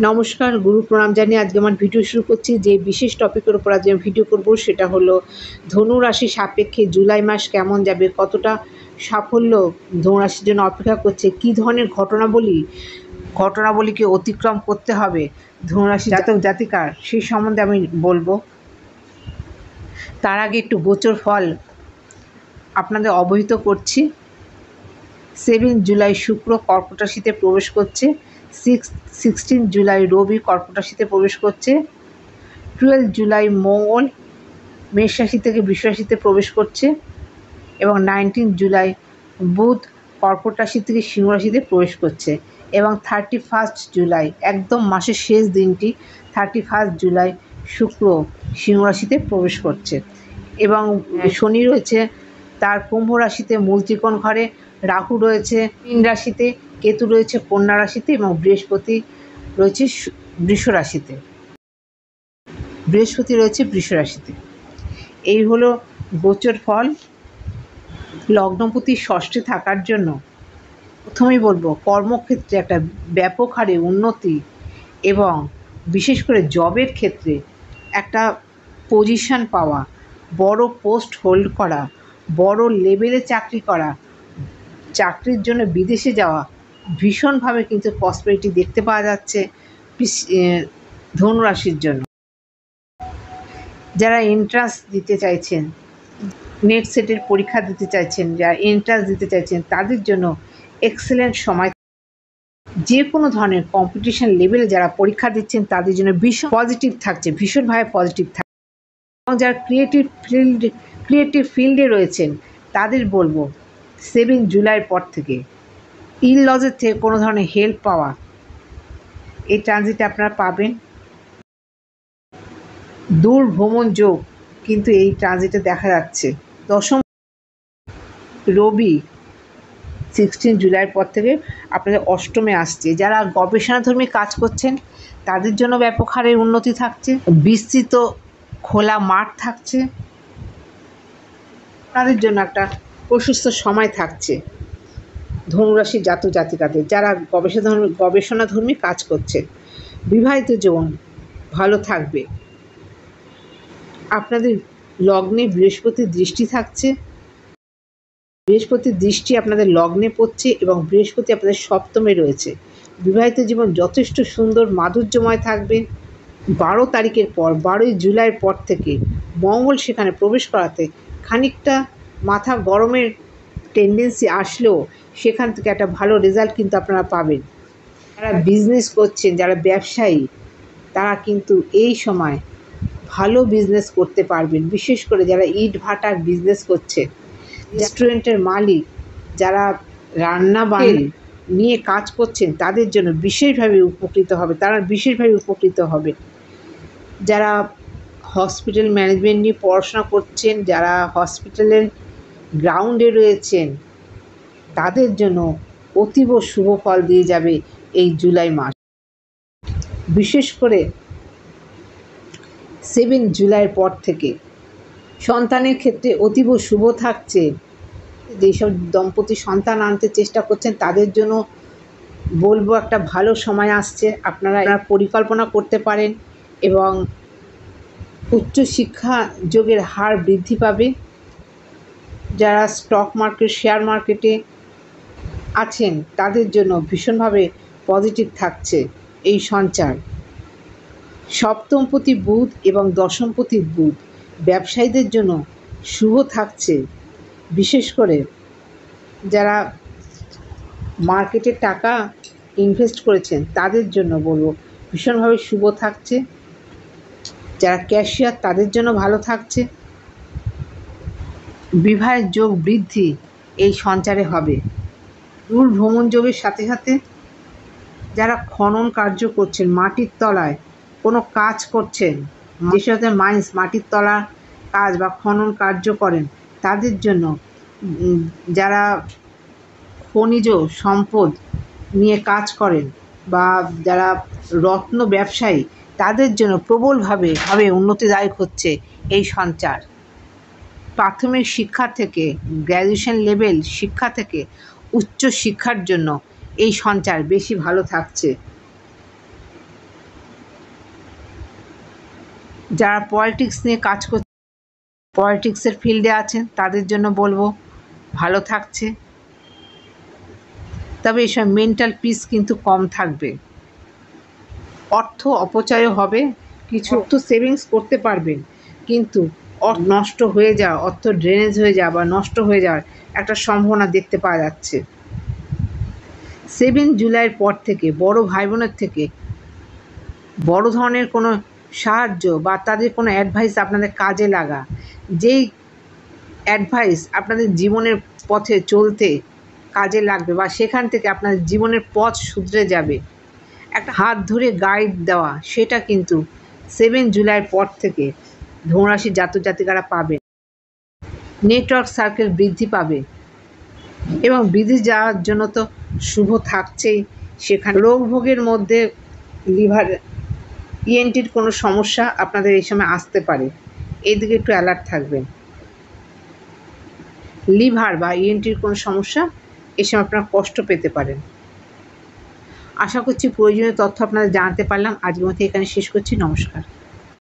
নমস্কার, গুরু প্রণাম জানিয়ে আজকে আমার ভিডিও শুরু করছি। যে বিশেষ টপিকের উপর আজকে আমি ভিডিও করব সেটা হলো ধনু রাশি সাপেক্ষে জুলাই মাস কেমন যাবে, কতটা সাফল্য ধনু রাশির জন্য অপেক্ষা করছে, কী ধরনের ঘটনাবলীকে অতিক্রম করতে হবে ধনু রাশি জাতক জাতিকার, সেই সম্বন্ধে আমি বলবো। তার আগে একটু গোচর ফল আপনাদের অবহিত করছি। 7 জুলাই শুক্র কর্কট রাশিতে প্রবেশ করছে। 16 জুলাই রবি কর্কট রাশিতে প্রবেশ করছে। 12 জুলাই মঙ্গল মেষ রাশি থেকে বৃষ রাশিতে প্রবেশ করছে এবং 19 জুলাই বুধ কর্কট রাশি থেকে সিংহ রাশিতে প্রবেশ করছে এবং 31 জুলাই একদম মাসের শেষ দিনটি 31 জুলাই শুক্র সিংহ রাশিতে প্রবেশ করছে এবং শনি রয়েছে তার কুম্ভ রাশিতে মূল ত্রিকোণ ঘরে, রাহু রয়েছে মীন রাশিতে, কেতু রয়েছে কন্যা রাশিতে এবং বৃহস্পতি রয়েছে বৃষ রাশিতে। এই হলো গোচর ফল। লগ্নপতি ষষ্ঠে থাকার জন্য প্রথমেই বলবো কর্মক্ষেত্রে একটা ব্যাপক হারে উন্নতি এবং বিশেষ করে জবের ক্ষেত্রে একটা পজিশন পাওয়া, বড় পোস্ট হোল্ড করা, বড় লেভেলে চাকরি করা, চাকরির জন্য বিদেশে যাওয়া, ভীষণভাবে কিন্তু প্রসপেরিটি দেখতে পাওয়া যাচ্ছে ধনু রাশির জন্য। যারা এন্ট্রান্স দিতে চাইছেন, নেট সেটের পরীক্ষা দিতে চাইছেন, যারা এন্ট্রান্স দিতে চাইছেন তাদের জন্য এক্সেলেন্ট সময়। যে কোনো ধরনের কম্পিটিশন লেভেলে যারা পরীক্ষা দিচ্ছেন তাদের জন্য ভীষণভাবে পজিটিভ থাকছে এবং যারা ক্রিয়েটিভ ফিল্ডে রয়েছেন তাদের বলবো 7 জুলাইয়ের পর থেকে ইল লজের থেকে কোনো ধরনের হেল্প পাওয়া, এই ট্রানজিটে আপনারা পাবেন। দূর ভ্রমণ যোগ কিন্তু এই ট্রানজিটে দেখা যাচ্ছে। দশম রবি 16 জুলাইয়ের পর থেকে আপনাদের অষ্টমে আসছে। যারা গবেষণাধর্মী কাজ করছেন তাদের জন্য ব্যাপক হারে উন্নতি থাকছে, বিস্তৃত খোলা মাঠ থাকছে, তাদের জন্য একটা প্রশস্ত সময় থাকছে ধনুরাশির জাতক জাতিকাদের যারা গবেষণাধর্মী কাজ করছে। বিবাহিত জীবন ভালো থাকবে। আপনাদের লগ্নে বৃহস্পতির দৃষ্টি থাকছে, বৃহস্পতির দৃষ্টি আপনাদের লগ্নে পড়ছে এবং বৃহস্পতি আপনাদের সপ্তমে রয়েছে। বিবাহিত জীবন যথেষ্ট সুন্দর মাধুর্যময় থাকবে। 12 তারিখের পর 12ই জুলাইয়ের পর থেকে মঙ্গল সেখানে প্রবেশ করাতে খানিকটা মাথা গরমের টেন্ডেন্সি আসলেও সেখান থেকে একটা ভালো রেজাল্ট কিন্তু আপনারা পাবেন। যারা বিজনেস করছেন, যারা ব্যবসায়ী, তারা কিন্তু এই সময় ভালো বিজনেস করতে পারবেন। বিশেষ করে যারা ইট ভাটার বিজনেস করছে, রেস্টুরেন্টের মালিক, যারা রান্না বান্না নিয়ে কাজ করছেন তাদের জন্য বিশেষভাবে উপকৃত হবে। যারা হসপিটাল ম্যানেজমেন্ট নিয়ে পড়াশোনা করছেন, যারা হসপিটালের গ্রাউন্ডে রয়েছেন তাদের জন্য অতীব শুভ ফল দিয়ে যাবে এই জুলাই মাস। বিশেষ করে 7 জুলাইয়ের পর থেকে সন্তানের ক্ষেত্রে অতীব শুভ থাকছে। যেসব দম্পতি সন্তান আনতে চেষ্টা করছেন তাদের জন্য বলবো একটা ভালো সময় আসছে। আপনারা পরিকল্পনা করতে পারেন এবং উচ্চশিক্ষা যোগের হার বৃদ্ধি পাবে। যারা স্টক মার্কেট, শেয়ার মার্কেটে আছেন তাদের জন্য ভীষণভাবে পজিটিভ থাকছে এই সঞ্চার। সপ্তমপতি বুধ এবং দশমপতি বুধ ব্যবসায়ীদের জন্য শুভ থাকছে। বিশেষ করে যারা মার্কেটে টাকা ইনভেস্ট করেছেন তাদের জন্য বলবো ভীষণভাবে শুভ থাকছে। যারা ক্যাশিয়ার তাদের জন্য ভালো থাকছে। বিবাহের যোগ বৃদ্ধি এই সঞ্চারে হবে। দূর ভ্রমণ যোগের সাথে সাথে যারা খনন কার্য করছেন, মাটির তলায় কোনো কাজ করছেন, যেসব মাইন্স মাটির তলার কাজ বা খনন কার্য করেন তাদের জন্য, যারা খনিজ সম্পদ নিয়ে কাজ করেন বা যারা রত্ন ব্যবসায়ী তাদের জন্য প্রবলভাবে উন্নতিদায়ক হচ্ছে এই সঞ্চার। প্রাথমিক শিক্ষা থেকে গ্র্যাজুয়েশন লেভেল শিক্ষা থেকে উচ্চ শিক্ষার জন্য এই সঞ্চার বেশি ভালো থাকছে। যারা পলিটিক্স নিয়ে কাজ করছে, পলিটিক্সের ফিল্ডে আছেন, তাদের জন্য বলবো ভালো থাকছে। তবে এই সময় মেন্টাল পিস কিন্তু কম থাকবে। অর্থ অপচয়ও হবে, কিছু অর্থ সেভিংস করতে পারবেন, কিন্তু অর্থ নষ্ট হয়ে যাওয়া, অর্থ ড্রেনেজ হয়ে যাওয়া বা নষ্ট হয়ে যাওয়ার একটা সম্ভাবনা দেখতে পাওয়া যাচ্ছে। 7 জুলাইয়ের পর থেকে বড় ভাই বোনের থেকে বড় ধরনের কোনো সাহায্য বা তাদের কোনো অ্যাডভাইস আপনাদের কাজে লাগা, যেই অ্যাডভাইস আপনাদের জীবনের পথে চলতে কাজে লাগবে বা সেখান থেকে আপনাদের জীবনের পথ শুধরে যাবে, একটা হাত ধরে গাইড দেওয়া, সেটা কিন্তু 7 জুলাইয়ের পর থেকে ধনুরাশির জাতক জাতিকারা পাবেন। নেটওয়ার্ক সার্কেল বৃদ্ধি পাবে এবং বিদেশ যাওয়ার জন্য তো শুভ থাকছেই। সেখানে রোগ ভোগের মধ্যে লিভার ইএনটির কোনো সমস্যা আপনাদের এই সময় আসতে পারে, এদিকে একটু অ্যালার্ট থাকবেন। লিভার বা ইএনটির কোনো সমস্যা এই সময় আপনারা কষ্ট পেতে পারেন। আশা করছি প্রয়োজনীয় তথ্য আপনারা জানতে পারলাম। আজকের মতো এখানে শেষ করছি। নমস্কার।